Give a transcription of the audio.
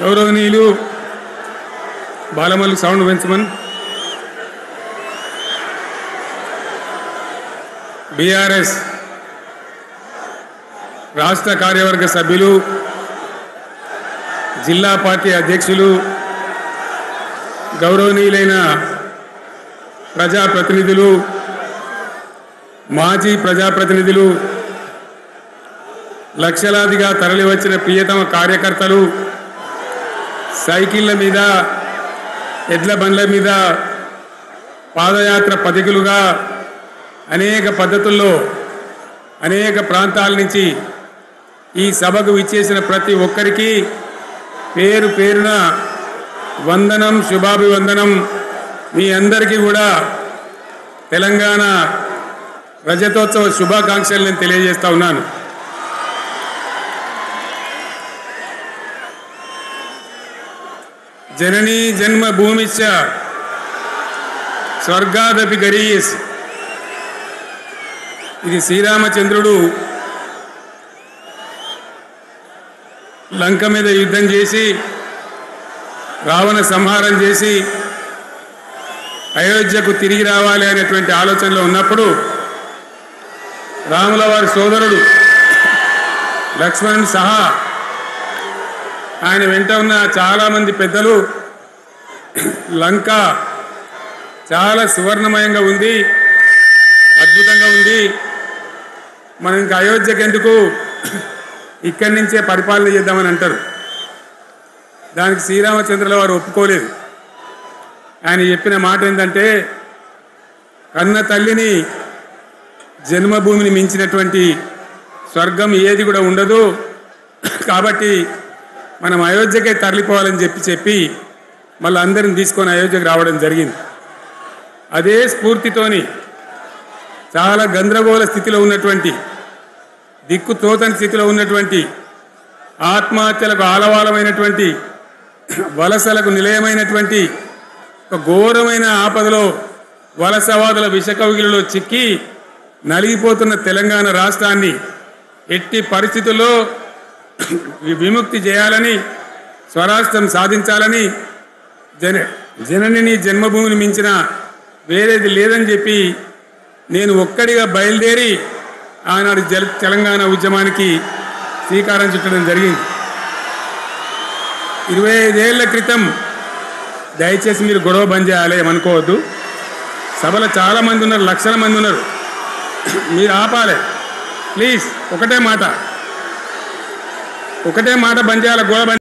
గౌరవనీయులు Balamallu sound పెంచమన్ BRS రాష్ట్ర కార్యవర్గ సభ్యులు జిల్లా పార్టీ అధ్యక్షులు గౌరవనీయులైన ప్రజాప్రతినిధులు మాజీ ప్రజాప్రతినిధులు లక్షలాదిగా తరలివచ్చిన ప్రియతమ కార్యకర్తలు సైకిళ్ల మీద ఎడ్ల బండ్ల మీద పాదయాత్ర పథికులుగా అనేక పద్ధతుల్లో అనేక ప్రాంతాల నుంచి ఈ సభకు విచ్చేసిన ప్రతి ఒక్కరికి పేరు పేరున వందనం శుభాభివందనం. మీ అందరికీ కూడా తెలంగాణ రజతోత్సవ శుభాకాంక్షలు నేను తెలియజేస్తా ఉన్నాను. జననీ జన్మభూమిశ్చ స్వర్గాదపి గరీయస్. ఇది శ్రీరామచంద్రుడు లంక మీద యుద్ధం చేసి రావణ సంహారం చేసి అయోధ్యకు తిరిగి రావాలి అనేటువంటి ఆలోచనలో ఉన్నప్పుడు రాముల వారి సోదరుడు లక్ష్మణుని సహా ఆయన వెంట ఉన్న చాలామంది పెద్దలు లంక చాలా సువర్ణమయంగా ఉంది, అద్భుతంగా ఉంది, మనం ఇంకా అయోధ్యకు ఎందుకు ఇక్కడి నుంచే పరిపాలన చేద్దామని అంటారు. దానికి శ్రీరామచంద్రుల వారు ఒప్పుకోలేదు. ఆయన చెప్పిన మాట ఏంటంటే, కన్న తల్లిని జన్మభూమిని మించినటువంటి స్వర్గం ఏది కూడా ఉండదు, కాబట్టి మనం అయోధ్యకే తరలిపోవాలని చెప్పి మళ్ళీ అందరిని తీసుకొని అయోధ్యకు రావడం జరిగింది. అదే స్ఫూర్తితోని చాలా గందరగోళ స్థితిలో ఉన్నటువంటి, దిక్కు తోతని స్థితిలో ఉన్నటువంటి, ఆత్మహత్యలకు ఆలవాలమైనటువంటి, వలసలకు నిలయమైనటువంటి ఒక ఘోరమైన ఆపదలో వలసవాదుల విషకౌగిలిలో చిక్కి నలిగిపోతున్న తెలంగాణ రాష్ట్రాన్ని ఎట్టి పరిస్థితుల్లో విముక్తి చేయాలని, స్వరాష్ట్రం సాధించాలని, జనని జన్మభూమిని మించిన వేరేది లేదని చెప్పి నేను ఒక్కడిగా బయలుదేరి ఆనాడు తెలంగాణ ఉద్యమానికి శ్రీకారం చుట్టడం జరిగింది. 25 ఏళ్ల క్రితం, దయచేసి మీరు గొడవ బంద్ చేయాలి ఏమనుకోవద్దు, సభలో చాలామంది ఉన్నారు, లక్షల మంది ఉన్నారు, మీరు ఆపాలి ప్లీజ్. ఒకటే మాట బంద్ చేయాలి, గొడవ బంద్